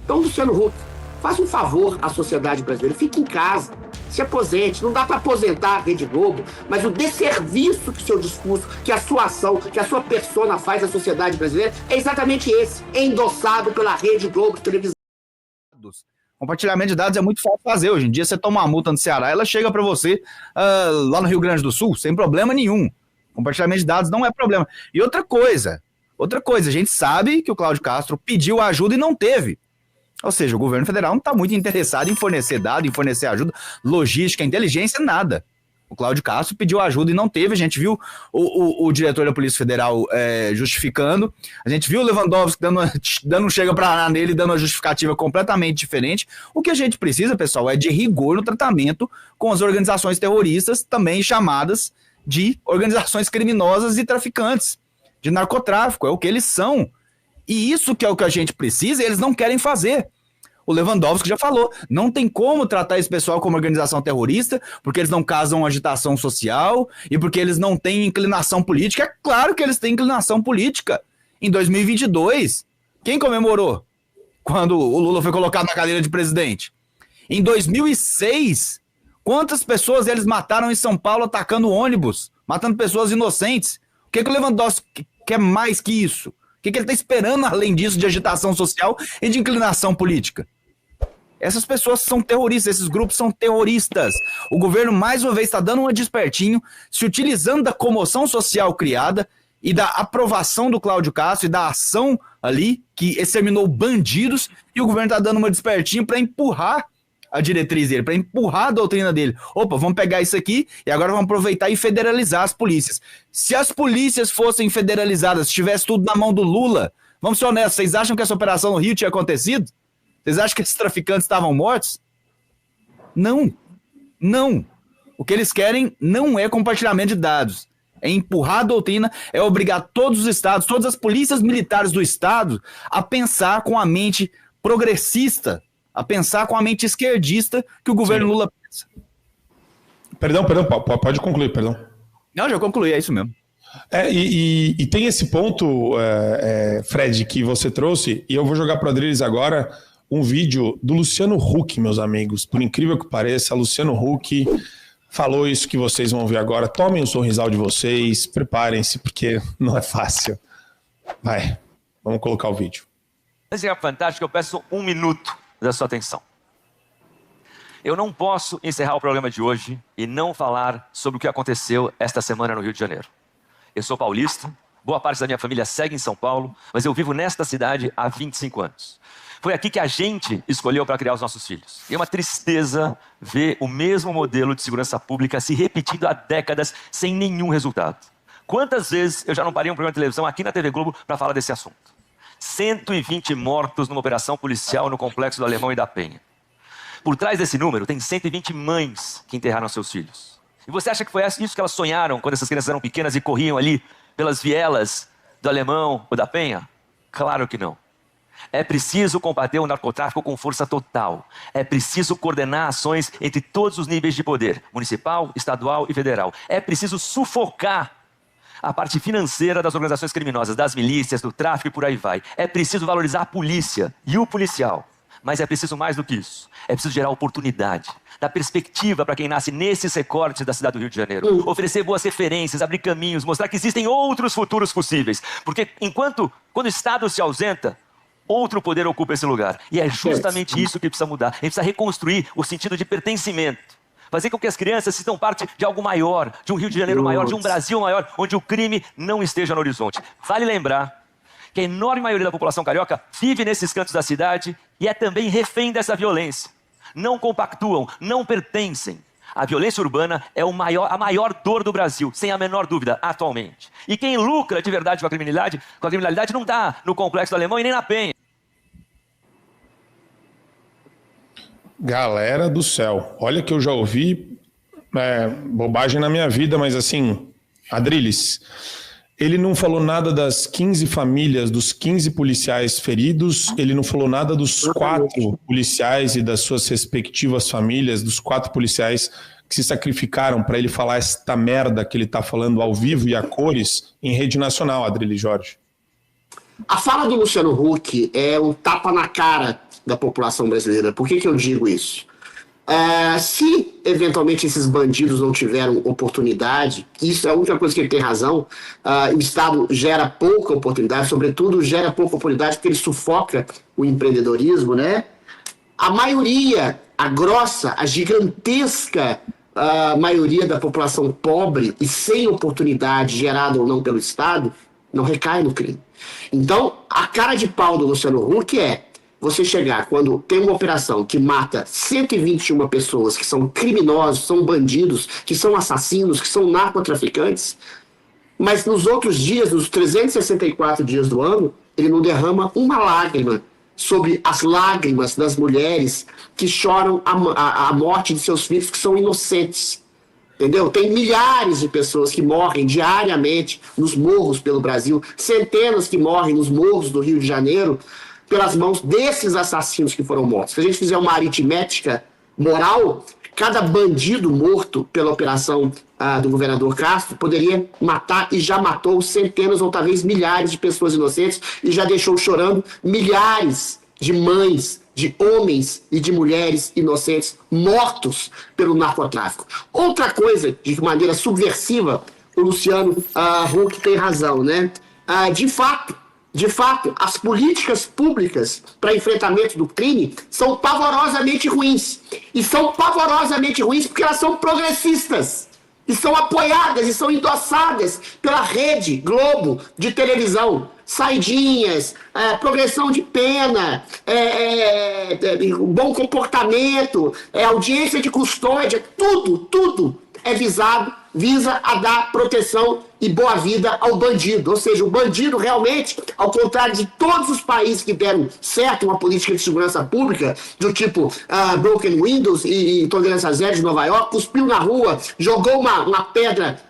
Então, Luciano Huck, faça um favor à sociedade brasileira, fique em casa, se aposente. Não dá para aposentar a Rede Globo, mas o desserviço que o seu discurso, que a sua ação, que a sua persona faz à sociedade brasileira é exatamente esse, endossado pela Rede Globo de televisão. Compartilhamento de dados é muito fácil fazer. Hoje em dia, você toma uma multa no Ceará, ela chega para você lá no Rio Grande do Sul, sem problema nenhum. Compartilhamento de dados não é problema. E outra coisa, a gente sabe que o Cláudio Castro pediu ajuda e não teve. Ou seja, o governo federal não está muito interessado em fornecer dados, em fornecer ajuda, logística, inteligência, nada. O Cláudio Castro pediu ajuda e não teve. A gente viu o diretor da Polícia Federal justificando. A gente viu o Lewandowski dando um chega pra lá nele, dando uma justificativa completamente diferente. O que a gente precisa, pessoal, é de rigor no tratamento com as organizações terroristas, também chamadas de organizações criminosas e traficantes, de narcotráfico. É o que eles são. E isso que é o que a gente precisa e eles não querem fazer. O Lewandowski já falou, não tem como tratar esse pessoal como organização terrorista, porque eles não causam agitação social e porque eles não têm inclinação política. É claro que eles têm inclinação política. Em 2022, quem comemorou quando o Lula foi colocado na cadeira de presidente? Em 2006, quantas pessoas eles mataram em São Paulo atacando ônibus, matando pessoas inocentes? O que o Lewandowski quer mais que isso? O que ele está esperando além disso de agitação social e de inclinação política? Essas pessoas são terroristas, esses grupos são terroristas. O governo, mais uma vez, está dando uma despertinho, se utilizando da comoção social criada e da aprovação do Cláudio Castro e da ação ali que exterminou bandidos, e o governo está dando uma despertinho para empurrar a diretriz dele, para empurrar a doutrina dele. Opa, vamos pegar isso aqui e agora vamos aproveitar e federalizar as polícias. Se as polícias fossem federalizadas, se tivesse tudo na mão do Lula, vamos ser honestos, vocês acham que essa operação no Rio tinha acontecido? Vocês acham que esses traficantes estavam mortos? Não. Não. O que eles querem não é compartilhamento de dados. É empurrar a doutrina, é obrigar todos os estados, todas as polícias militares do estado a pensar com a mente progressista, a pensar com a mente esquerdista que o governo Lula pensa. Perdão, pode concluir, perdão. Não, já concluí, é isso mesmo. E tem esse ponto, Fred, que você trouxe, e eu vou jogar para o Adriles agora um vídeo do Luciano Huck, meus amigos. Por incrível que pareça, Luciano Huck falou isso que vocês vão ver agora. Tomem o sorrisal de vocês, preparem-se, porque não é fácil. Vai, vamos colocar o vídeo. Esse é fantástico, eu peço 1 minuto da sua atenção. Eu não posso encerrar o programa de hoje e não falar sobre o que aconteceu esta semana no Rio de Janeiro. Eu sou paulista, boa parte da minha família segue em São Paulo, mas eu vivo nesta cidade há 25 anos. Foi aqui que a gente escolheu para criar os nossos filhos. E é uma tristeza ver o mesmo modelo de segurança pública se repetindo há décadas sem nenhum resultado. Quantas vezes eu já não parei um programa de televisão aqui na TV Globo para falar desse assunto? 120 mortos numa operação policial no Complexo do Alemão e da Penha. Por trás desse número, tem 120 mães que enterraram seus filhos. E você acha que foi isso que elas sonharam quando essas crianças eram pequenas e corriam ali pelas vielas do Alemão ou da Penha? Claro que não. É preciso combater o narcotráfico com força total. É preciso coordenar ações entre todos os níveis de poder, municipal, estadual e federal. É preciso sufocar a parte financeira das organizações criminosas, das milícias, do tráfico e por aí vai. É preciso valorizar a polícia e o policial. Mas é preciso mais do que isso. É preciso gerar oportunidade, dar perspectiva para quem nasce nesses recortes da cidade do Rio de Janeiro. Oferecer boas referências, abrir caminhos, mostrar que existem outros futuros possíveis. Porque quando o Estado se ausenta, outro poder ocupa esse lugar. E é justamente isso que precisa mudar. A gente precisa reconstruir o sentido de pertencimento. Fazer com que as crianças se sintam parte de algo maior, de um Rio de Janeiro maior, de um Brasil maior, onde o crime não esteja no horizonte. Vale lembrar que a enorme maioria da população carioca vive nesses cantos da cidade e é também refém dessa violência. Não compactuam, não pertencem. A violência urbana é a maior dor do Brasil, sem a menor dúvida, atualmente. E quem lucra de verdade com a criminalidade não está no Complexo do Alemão e nem na Penha. Galera do céu, olha que eu já ouvi bobagem na minha vida, mas assim, Adriles, ele não falou nada das 15 famílias, dos 15 policiais feridos, ele não falou nada dos 4 policiais e das suas respectivas famílias, dos 4 policiais que se sacrificaram para ele falar esta merda que ele está falando ao vivo e a cores em rede nacional, Adriles Jorge. A fala do Luciano Huck é um tapa na cara da população brasileira. Por que eu digo isso? Se eventualmente esses bandidos não tiveram oportunidade, isso é a única coisa que ele tem razão, o Estado gera pouca oportunidade, sobretudo gera pouca oportunidade porque ele sufoca o empreendedorismo, né? A maioria, a grossa, a gigantesca maioria da população pobre e sem oportunidade gerada ou não pelo Estado, não recai no crime. Então, a cara de pau do Luciano Huck é você chegar quando tem uma operação que mata 121 pessoas que são criminosos, são bandidos, que são assassinos, que são narcotraficantes, mas nos outros dias, nos 364 dias do ano, ele não derrama uma lágrima sobre as lágrimas das mulheres que choram a morte de seus filhos que são inocentes. Entendeu? Tem milhares de pessoas que morrem diariamente nos morros pelo Brasil, centenas que morrem nos morros do Rio de Janeiro pelas mãos desses assassinos que foram mortos. Se a gente fizer uma aritmética moral, cada bandido morto pela operação do governador Castro poderia matar e já matou centenas ou talvez milhares de pessoas inocentes e já deixou chorando milhares de mães, de homens e de mulheres inocentes mortos pelo narcotráfico. Outra coisa, de maneira subversiva, o Luciano Huck tem razão, né? De fato, as políticas públicas para enfrentamento do crime são pavorosamente ruins. E são pavorosamente ruins porque elas são progressistas. E são apoiadas e são endossadas pela Rede Globo de televisão. Saidinhas, progressão de pena, bom comportamento, audiência de custódia, tudo visa a dar proteção e boa vida ao bandido. Ou seja, o bandido realmente, ao contrário de todos os países que deram certo uma política de segurança pública, do tipo Broken Windows e Tolerância Zero de Nova York, cuspiu na rua, jogou uma pedra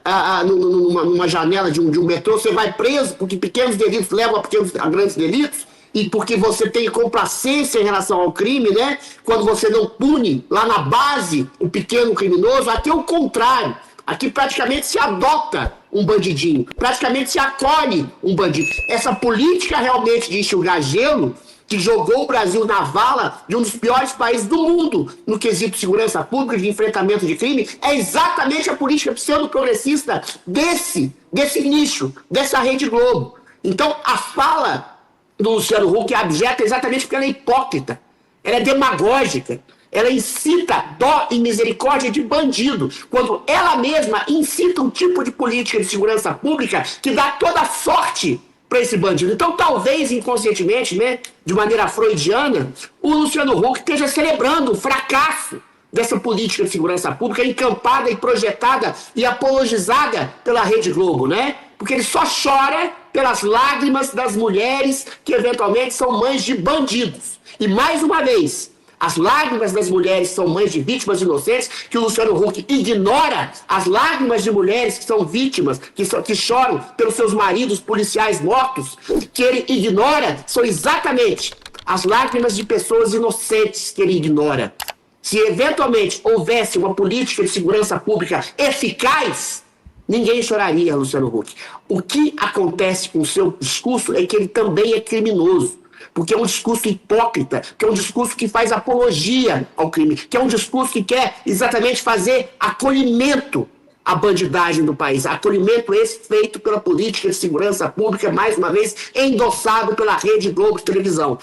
numa janela de um metrô, você vai preso porque pequenos delitos levam a grandes delitos, e porque você tem complacência em relação ao crime, né? Quando você não pune lá na base o pequeno criminoso, aqui é o contrário. Aqui praticamente se adota um bandidinho, praticamente se acolhe um bandido. Essa política realmente de enxugar gelo, que jogou o Brasil na vala de um dos piores países do mundo no quesito de segurança pública, de enfrentamento de crime, é exatamente a política pseudo-progressista desse nicho, dessa Rede Globo. Então, a fala do Luciano Huck é abjeta exatamente porque ela é hipócrita, ela é demagógica, ela incita dó e misericórdia de bandido, quando ela mesma incita um tipo de política de segurança pública que dá toda a sorte para esse bandido. Então, talvez inconscientemente, né, de maneira freudiana, o Luciano Huck esteja celebrando o fracasso dessa política de segurança pública encampada e projetada e apologizada pela Rede Globo, né? Porque ele só chora pelas lágrimas das mulheres que eventualmente são mães de bandidos. E mais uma vez, as lágrimas das mulheres que são mães de vítimas inocentes, que o Luciano Huck ignora as lágrimas de mulheres que são vítimas, que choram pelos seus maridos policiais mortos, que ele ignora, são exatamente as lágrimas de pessoas inocentes que ele ignora. Se eventualmente houvesse uma política de segurança pública eficaz, ninguém choraria, Luciano Huck. O que acontece com o seu discurso é que ele também é criminoso, porque é um discurso hipócrita, que é um discurso que faz apologia ao crime, que é um discurso que quer exatamente fazer acolhimento à bandidagem do país, acolhimento esse feito pela política de segurança pública, mais uma vez, endossado pela Rede Globo de televisão.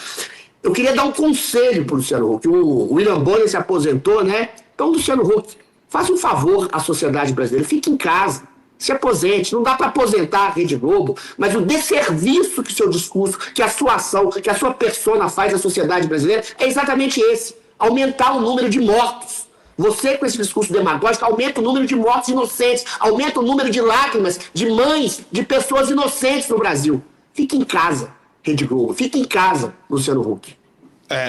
Eu queria dar um conselho para o Luciano Huck. O William Bonner se aposentou, né? Então, Luciano Huck, faça um favor à sociedade brasileira, fique em casa, se aposente. Não dá para aposentar a Rede Globo, mas o desserviço que o seu discurso, que a sua ação, que a sua persona faz à sociedade brasileira é exatamente esse: aumentar o número de mortos. Você, com esse discurso demagógico, aumenta o número de mortos inocentes, aumenta o número de lágrimas de mães, de pessoas inocentes no Brasil. Fique em casa, Rede Globo. Fique em casa, Luciano Huck.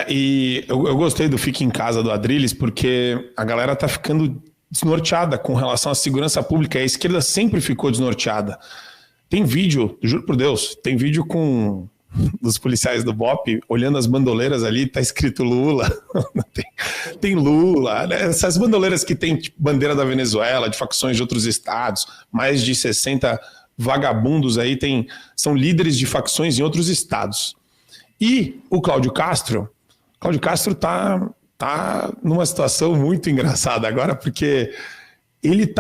E eu gostei do Fique em Casa do Adrilles, porque a galera tá ficando desnorteada com relação à segurança pública. A esquerda sempre ficou desnorteada. Tem vídeo, juro por Deus, tem vídeo com dos policiais do BOP olhando as bandoleiras ali, tá escrito Lula. tem Lula, né? Essas bandoleiras que tem tipo, bandeira da Venezuela, de facções de outros estados, mais de 60 vagabundos aí são líderes de facções em outros estados. E o Cláudio Castro Cláudio Castro tá numa situação muito engraçada agora, porque ele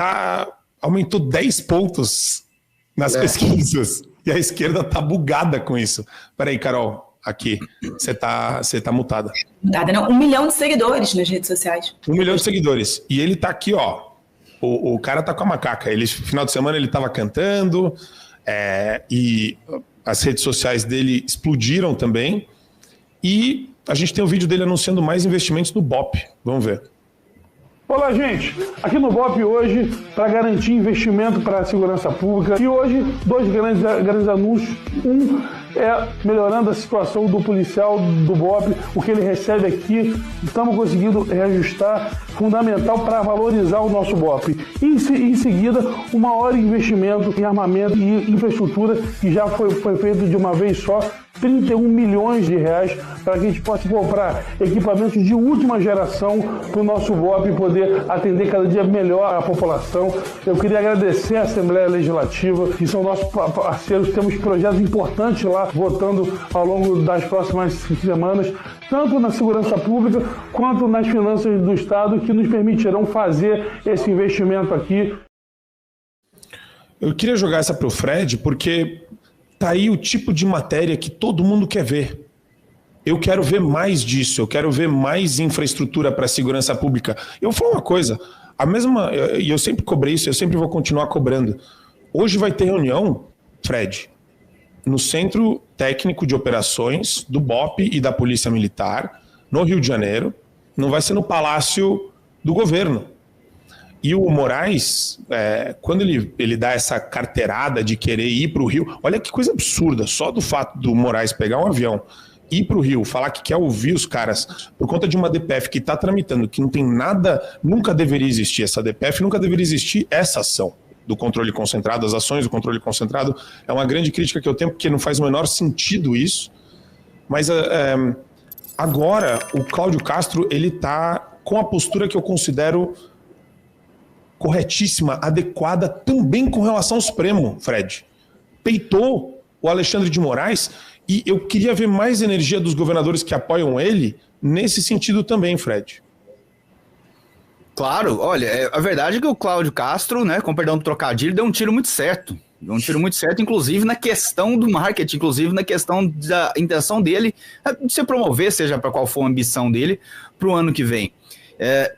aumentou 10 pontos nas pesquisas e a esquerda tá bugada com isso. Peraí, Carol, aqui, você tá mutada. Mutada, não. 1 milhão de seguidores nas redes sociais. 1 milhão de seguidores. E ele tá aqui, ó. O cara tá com a macaca. Ele, final de semana ele tava cantando, e as redes sociais dele explodiram também. E a gente tem um vídeo dele anunciando mais investimentos no BOP. Vamos ver. Olá, gente. Aqui no BOP hoje, para garantir investimento para a segurança pública. E hoje, 2 grandes anúncios. Um é melhorando a situação do policial do BOP, o que ele recebe aqui. Estamos conseguindo reajustar, fundamental para valorizar o nosso BOP. E em seguida, um maior investimento em armamento e infraestrutura, que já foi feito de uma vez só, 31 milhões de reais, para que a gente possa comprar equipamentos de última geração para o nosso BOP poder atender cada dia melhor a população. Eu queria agradecer a Assembleia Legislativa, que são nossos parceiros, temos projetos importantes lá, votando ao longo das próximas semanas, tanto na segurança pública quanto nas finanças do Estado, que nos permitirão fazer esse investimento aqui. Eu queria jogar essa para o Fred, porque tá aí o tipo de matéria que todo mundo quer ver. Eu quero ver mais disso, eu quero ver mais infraestrutura para a segurança pública. Eu vou falar uma coisa, e eu sempre cobrei isso, eu sempre vou continuar cobrando. Hoje vai ter reunião, Fred, no Centro Técnico de Operações do BOP e da Polícia Militar, no Rio de Janeiro. Não vai ser no Palácio do Governo. E o Moraes, quando ele dá essa carteirada de querer ir para o Rio, olha que coisa absurda, só do fato do Moraes pegar um avião, ir para o Rio, falar que quer ouvir os caras por conta de uma DPF que está tramitando, que não tem nada, nunca deveria existir essa DPF, nunca deveria existir essa ação do controle concentrado, as ações do controle concentrado, é uma grande crítica que eu tenho, porque não faz o menor sentido isso. Mas agora o Cláudio Castro, ele está com a postura que eu considero corretíssima, adequada também com relação ao Supremo, Fred. Peitou o Alexandre de Moraes, e eu queria ver mais energia dos governadores que apoiam ele nesse sentido também, Fred. Claro, olha, a verdade é que o Cláudio Castro, né, com perdão do trocadilho, deu um tiro muito certo. Deu um tiro muito certo, inclusive na questão do marketing, inclusive na questão da intenção dele de se promover, seja para qual for a ambição dele, para o ano que vem.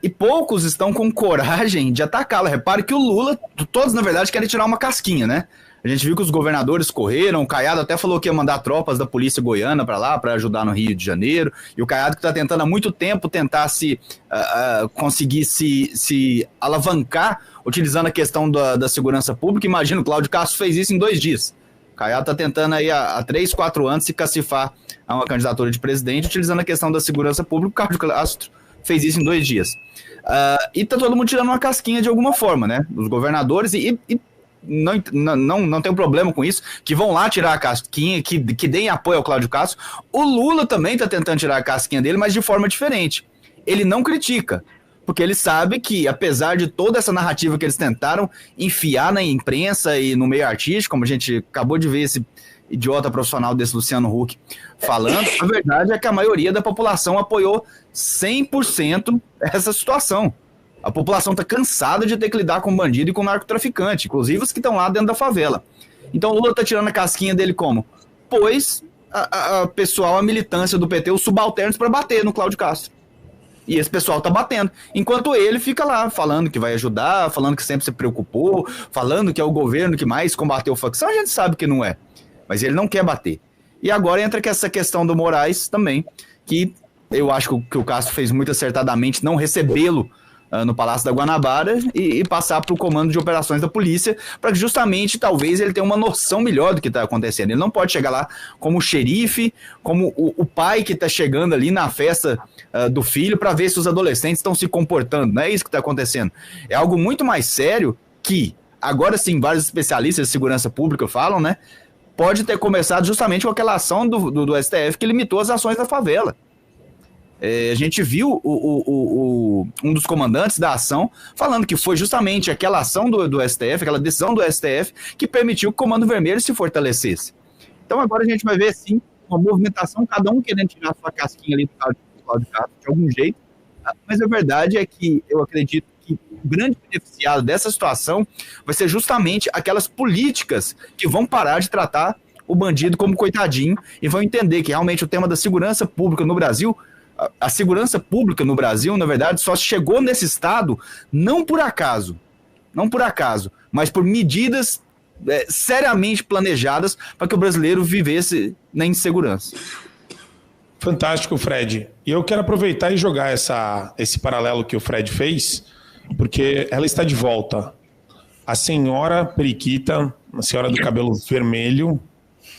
E poucos estão com coragem de atacá-la. Repare que o Lula, todos na verdade querem tirar uma casquinha, né? A gente viu que os governadores correram, o Caiado até falou que ia mandar tropas da polícia goiana para lá, para ajudar no Rio de Janeiro, e o Caiado que está tentando há muito tempo conseguir se alavancar, utilizando a questão da segurança pública. Imagina, o Cláudio Castro fez isso em 2 dias. O Caiado está tentando aí há 3, 4 anos se cacifar a uma candidatura de presidente, utilizando a questão da segurança pública. O Cláudio Castro fez isso em 2 dias. E tá todo mundo tirando uma casquinha de alguma forma, né? Os governadores, e não tem um problema com isso, que vão lá tirar a casquinha, que deem apoio ao Cláudio Castro. O Lula também tá tentando tirar a casquinha dele, mas de forma diferente. Ele não critica, porque ele sabe que, apesar de toda essa narrativa que eles tentaram enfiar na imprensa e no meio artístico, como a gente acabou de ver esse idiota profissional desse Luciano Huck falando, a verdade é que a maioria da população apoiou 100% essa situação. A população está cansada de ter que lidar com bandido e com narcotraficante, inclusive os que estão lá dentro da favela. Então o Lula está tirando a casquinha dele como? Pois a pessoal, a militância do PT, os subalternos para bater no Cláudio Castro. E esse pessoal tá batendo. Enquanto ele fica lá falando que vai ajudar, falando que sempre se preocupou, falando que é o governo que mais combateu a facção, a gente sabe que não é. Mas ele não quer bater. E agora entra essa questão do Moraes também, que eu acho que o Castro fez muito acertadamente não recebê-lo no Palácio da Guanabara e passar para o comando de operações da polícia, para que justamente talvez ele tenha uma noção melhor do que está acontecendo. Ele não pode chegar lá como xerife, como o pai que está chegando ali na festa do filho para ver se os adolescentes estão se comportando. Não é isso que está acontecendo. É algo muito mais sério que, agora sim, vários especialistas de segurança pública falam, né? Pode ter começado justamente com aquela ação do STF que limitou as ações da favela. A gente viu um dos comandantes da ação falando que foi justamente aquela ação do STF, aquela decisão do STF, que permitiu que o Comando Vermelho se fortalecesse. Então agora a gente vai ver, sim, uma movimentação, cada um querendo tirar a sua casquinha ali do Cláudio Cláudio Castro de algum jeito, mas a verdade é que eu acredito que o grande beneficiado dessa situação vai ser justamente aquelas políticas que vão parar de tratar o bandido como coitadinho e vão entender que realmente o tema da segurança pública no Brasil, a segurança pública no Brasil, na verdade, só chegou nesse estado não por acaso, mas por medidas seriamente planejadas para que o brasileiro vivesse na insegurança. Fantástico, Fred. E eu quero aproveitar e jogar esse paralelo que o Fred fez, porque ela está de volta. A senhora periquita, a senhora do cabelo vermelho,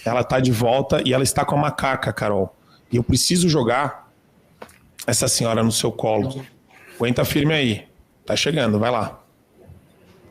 ela está de volta e ela está com a macaca, Carol. E eu preciso jogar essa senhora no seu colo. Aguenta firme aí. Tá chegando, vai lá.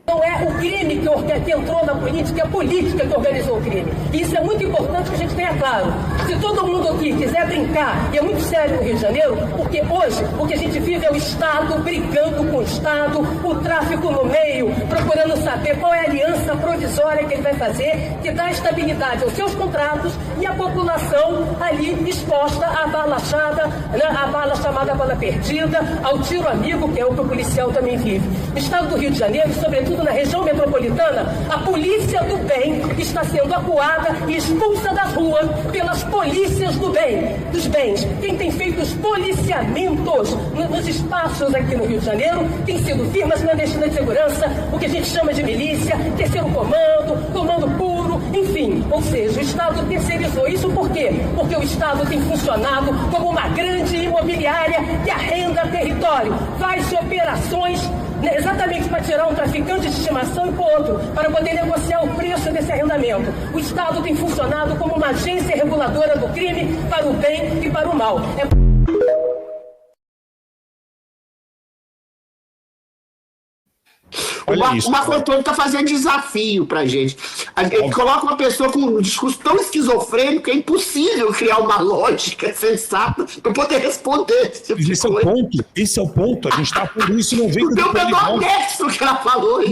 Não é o crime que entrou na política, é a política que organizou o crime. E isso é muito importante que a gente tenha claro. Se todo mundo aqui quiser brincar, e é muito sério no Rio de Janeiro, porque hoje o que a gente vive é o Estado brigando com o Estado, o tráfico no meio, procurando saber qual é a aliança provisória que ele vai fazer, que dá estabilidade aos seus contratos e a população ali exposta à bala achada, né, à bala chamada bala perdida, ao tiro amigo, que é o que o policial também vive. No Estado do Rio de Janeiro, sobretudo na região metropolitana, a polícia do bem está sendo acuada e expulsa das ruas pelas polícias do bem, dos bens. Quem tem feito os policiamentos nos espaços aqui no Rio de Janeiro tem sido firmas clandestinas de segurança, o que a gente chama de milícia, terceiro comando, comando puro, enfim. Ou seja, o Estado terceirizou isso por quê? Porque o Estado tem funcionado como uma grande imobiliária que arrenda território, faz operações exatamente para tirar um traficante de estimação e para outro, para poder negociar o preço desse arrendamento. O Estado tem funcionado como uma agência reguladora do crime para o bem e para o mal. O Marco Antônio está fazendo desafio para a gente. Ele coloca uma pessoa com um discurso tão esquizofrênico que é impossível criar uma lógica sensata para poder responder. Esse é o ponto. A gente está por isso não vem com o menor nexo que ela falou.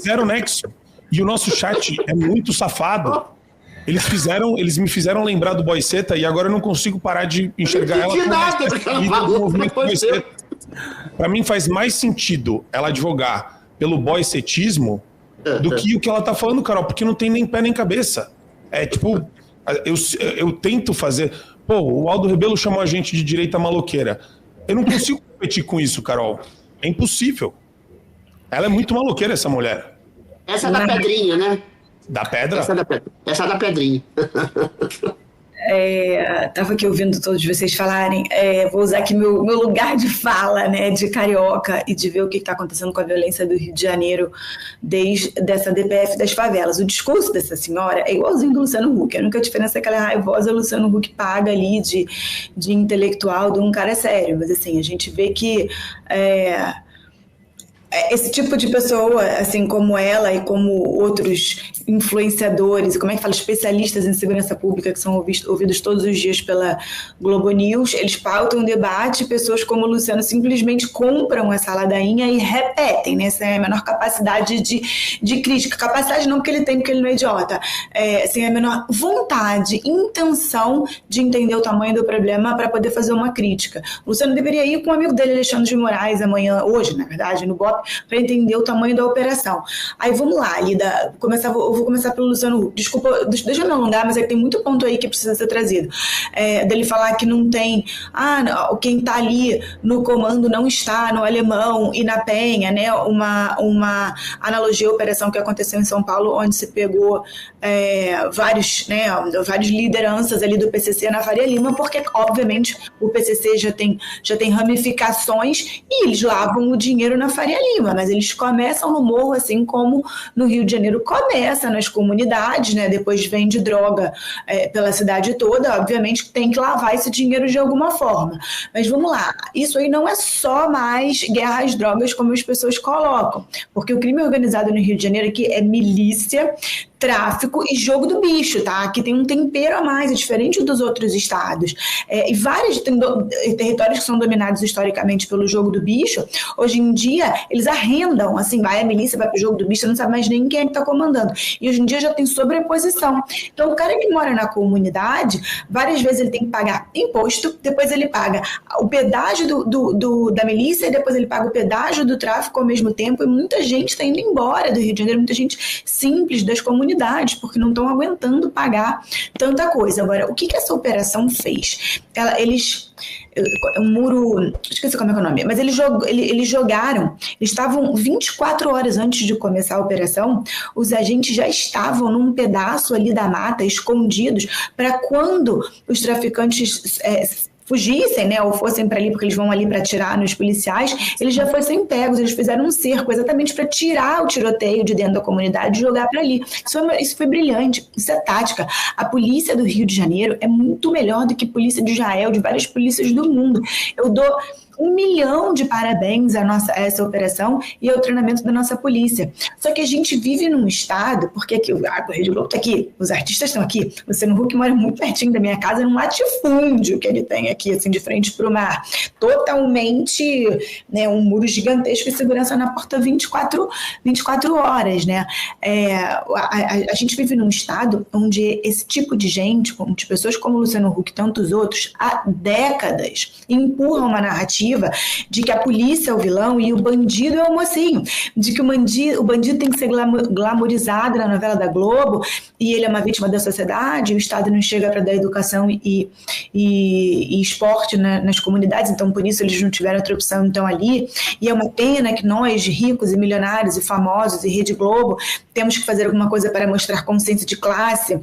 Zero nexo. E o nosso chat é muito safado. Eles me fizeram lembrar do Boiceta e agora eu não consigo parar de enxergar ela. Para mim faz mais sentido ela advogar pelo boicetismo do que o que ela tá falando, Carol, porque não tem nem pé nem cabeça. É tipo, eu tento fazer... Pô, o Aldo Rebelo chamou a gente de direita maloqueira. Eu não consigo competir com isso, Carol. É impossível. Ela é muito maloqueira, essa mulher. Essa é da Pedrinha, né? Da pedra? Essa é da Pedrinha. Estava aqui ouvindo todos vocês falarem, vou usar aqui meu lugar de fala, né, de carioca, e de ver o que está acontecendo com a violência do Rio de Janeiro desde essa DPF das favelas. O discurso dessa senhora é igualzinho do Luciano Huck. A única diferença é que ela é raivosa, o Luciano Huck paga ali de intelectual de um cara sério. Mas assim, a gente vê que esse tipo de pessoa, assim como ela e como outros influenciadores, como é que fala, especialistas em segurança pública que são ouvidos todos os dias pela Globo News, eles pautam um debate, pessoas como o Luciano simplesmente compram essa ladainha e repetem, né, sem a menor capacidade de crítica. Capacidade não porque ele tem, porque ele não é idiota, sem a menor vontade, intenção de entender o tamanho do problema para poder fazer uma crítica. O Luciano deveria ir com um amigo dele, Alexandre de Moraes, hoje, na verdade, no BOP, para entender o tamanho da operação. Aí vamos lá, Lida, eu vou começar pelo Luciano Huck. Desculpa, deixa eu me alongar, mas é que tem muito ponto aí que precisa ser trazido. Dele falar que não tem, quem está ali no comando não está no Alemão e na Penha, né? Uma analogia à operação que aconteceu em São Paulo, onde se pegou várias lideranças ali do PCC na Faria Lima, porque, obviamente, o PCC já tem ramificações e eles lavam o dinheiro na Faria Lima, mas eles começam no morro, assim como no Rio de Janeiro começa nas comunidades, né? Depois vende droga pela cidade toda, obviamente tem que lavar esse dinheiro de alguma forma. Mas vamos lá, isso aí não é só mais guerra às drogas como as pessoas colocam, porque o crime organizado no Rio de Janeiro aqui é milícia, tráfico e jogo do bicho, tá? Aqui tem um tempero a mais, é diferente dos outros estados. E vários territórios que são dominados historicamente pelo jogo do bicho, hoje em dia, eles arrendam, assim, vai a milícia, vai pro jogo do bicho, você não sabe mais nem quem é que tá comandando. E hoje em dia já tem sobreposição. Então, o cara que mora na comunidade, várias vezes ele tem que pagar imposto, depois ele paga o pedágio da milícia, e depois ele paga o pedágio do tráfico ao mesmo tempo, e muita gente está indo embora do Rio de Janeiro, muita gente simples das comunidades, porque não estão aguentando pagar tanta coisa. Agora, o que essa operação fez? Um muro, esqueci como é que é o nome, mas eles jogaram, eles estavam 24 horas antes de começar a operação, os agentes já estavam num pedaço ali da mata, escondidos, para quando os traficantes fugissem, né, ou fossem para ali, porque eles vão ali para atirar nos policiais, eles já fossem pegos, eles fizeram um cerco exatamente para tirar o tiroteio de dentro da comunidade e jogar para ali. Isso foi brilhante, isso é tática. A polícia do Rio de Janeiro é muito melhor do que a polícia de Israel, de várias polícias do mundo. Eu dou 1 milhão de parabéns a essa operação e ao treinamento da nossa polícia. Só que a gente vive num estado, porque aqui o Rede Globo está aqui, os artistas estão aqui, o Luciano Huck mora muito pertinho da minha casa, num latifúndio que ele tem aqui, assim, de frente para o mar. Totalmente, né, um muro gigantesco e segurança na porta 24 horas, né? A gente vive num estado onde esse tipo de gente, de pessoas como o Luciano Huck e tantos outros, há décadas empurram uma narrativa de que a polícia é o vilão e o bandido é o mocinho, de que o bandido tem que ser glamorizado na novela da Globo e ele é uma vítima da sociedade, o Estado não chega para dar educação e esporte nas comunidades, então por isso eles não tiveram outra opção, então ali, e é uma pena que nós, ricos e milionários e famosos e Rede Globo, temos que fazer alguma coisa para mostrar consciência de classe.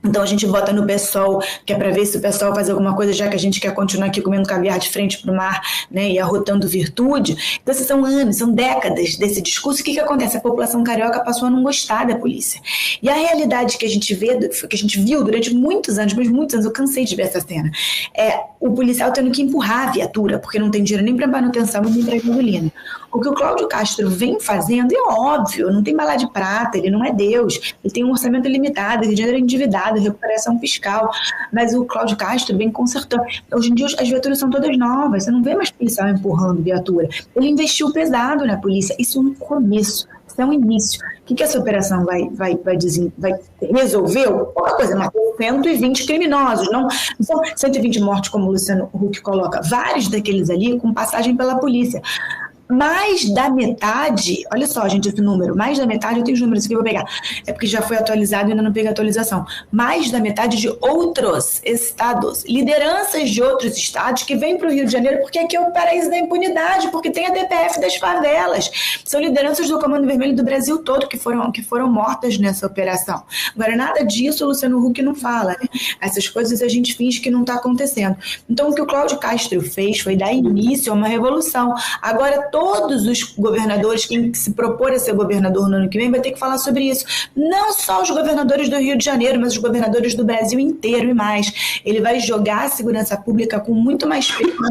Então a gente vota no PSOL, que é para ver se o PSOL faz alguma coisa, já que a gente quer continuar aqui comendo caviar de frente para o mar, né, e arrotando virtude. Então esses são anos, são décadas desse discurso. O que acontece? A população carioca passou a não gostar da polícia. E a realidade que a gente viu durante muitos anos, eu cansei de ver essa cena, é o policial tendo que empurrar a viatura, porque não tem dinheiro nem para manutenção e nem para gasolina. O que o Cláudio Castro vem fazendo é óbvio, não tem bala de prata, ele não é Deus, ele tem um orçamento limitado, ele dinheiro endividado, recuperação fiscal, mas o Cláudio Castro vem consertando. Hoje em dia as viaturas são todas novas, você não vê mais policial empurrando viatura. Ele investiu pesado na polícia, isso é um começo, isso é um início. O que essa operação vai resolver? Pouca coisa, matou 120 criminosos, não são 120 mortes como o Luciano Huck coloca, vários daqueles ali com passagem pela polícia. Mais da metade, olha só, gente, esse número, mais da metade, eu tenho os números aqui, eu vou pegar, é porque já foi atualizado e ainda não peguei a atualização, mais da metade de outros estados, lideranças de outros estados que vêm para o Rio de Janeiro porque aqui é o paraíso da impunidade, porque tem a DPF das favelas, são lideranças do Comando Vermelho do Brasil todo que foram mortas nessa operação. Agora, nada disso o Luciano Huck não fala, né? Essas coisas a gente finge que não está acontecendo. Então, o que o Cláudio Castro fez foi dar início a uma revolução. Agora, todos os governadores, quem se propor a ser governador no ano que vem, vai ter que falar sobre isso. Não só os governadores do Rio de Janeiro, mas os governadores do Brasil inteiro e mais. Ele vai jogar a segurança pública com muito mais peso na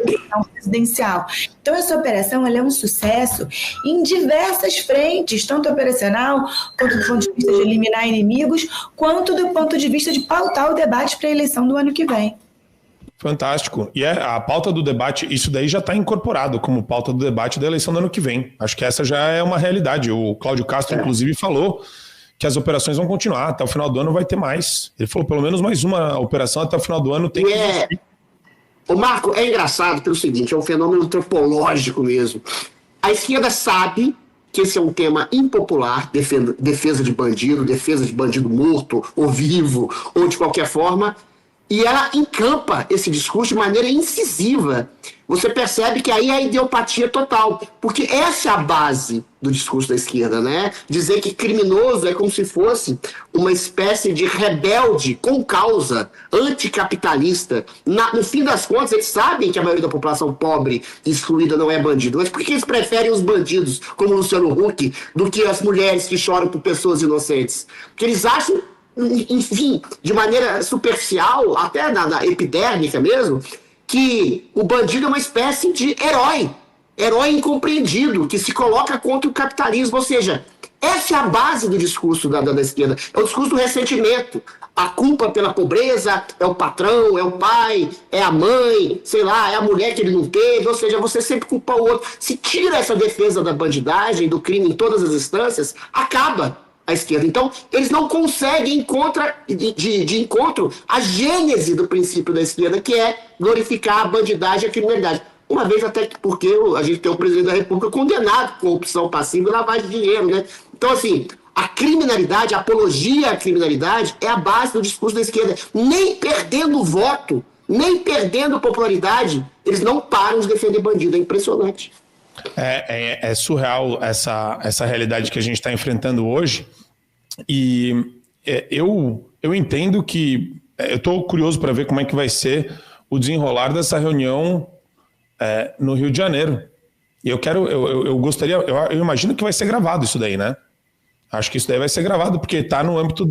eleição presidencial. Então, essa operação ela é um sucesso em diversas frentes, tanto operacional, quanto do ponto de vista de eliminar inimigos, quanto do ponto de vista de pautar o debate para a eleição do ano que vem. Fantástico. E a pauta do debate, isso daí já está incorporado como pauta do debate da eleição do ano que vem. Acho que essa já é uma realidade. O Cláudio Castro, inclusive, falou que as operações vão continuar. Até o final do ano vai ter mais. Ele falou pelo menos mais uma operação até o final do ano tem que existir. O Marco, é engraçado pelo seguinte, é um fenômeno antropológico mesmo. A esquerda sabe que esse é um tema impopular, defesa de bandido morto ou vivo, ou de qualquer forma, e ela encampa esse discurso de maneira incisiva. Você percebe que aí é a ideopatia total, porque essa é a base do discurso da esquerda, né? Dizer que criminoso é como se fosse uma espécie de rebelde com causa, anticapitalista. No fim das contas, eles sabem que a maioria da população pobre e excluída não é bandido. Mas por que eles preferem os bandidos, como o Luciano Huck, do que as mulheres que choram por pessoas inocentes? Porque eles acham, enfim, de maneira superficial, até na epidérmica mesmo, que o bandido é uma espécie de herói incompreendido, que se coloca contra o capitalismo, ou seja, Essa é a base do discurso da esquerda. É o discurso do ressentimento. A culpa pela pobreza é o patrão, é o pai, é a mãe, sei lá, é a mulher que ele não teve. Ou seja, você sempre culpa o outro. Se tira essa defesa da bandidagem, do crime em todas as instâncias, acaba a esquerda. Então, eles não conseguem de encontro a gênese do princípio da esquerda, que é glorificar a bandidagem e a criminalidade. Uma vez até porque a gente tem o presidente da República condenado por corrupção passiva e lavagem de dinheiro, né? Então, assim, a criminalidade, a apologia à criminalidade é a base do discurso da esquerda. Nem perdendo voto, nem perdendo popularidade, eles não param de defender bandido. É impressionante. É surreal essa realidade que a gente está enfrentando hoje. E eu entendo que... Eu estou curioso para ver como é que vai ser o desenrolar dessa reunião no Rio de Janeiro. E eu gostaria... Eu imagino que vai ser gravado isso daí, né? Acho que isso daí vai ser gravado, porque está no âmbito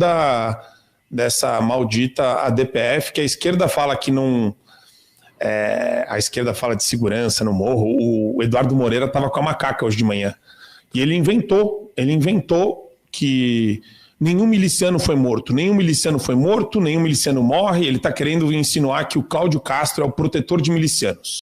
dessa maldita ADPF, que a esquerda fala que não... a esquerda fala de segurança no morro. O Eduardo Moreira estava com a macaca hoje de manhã. E ele inventou que nenhum miliciano foi morto. Nenhum miliciano foi morto, nenhum miliciano morre. Ele está querendo insinuar que o Cláudio Castro é o protetor de milicianos.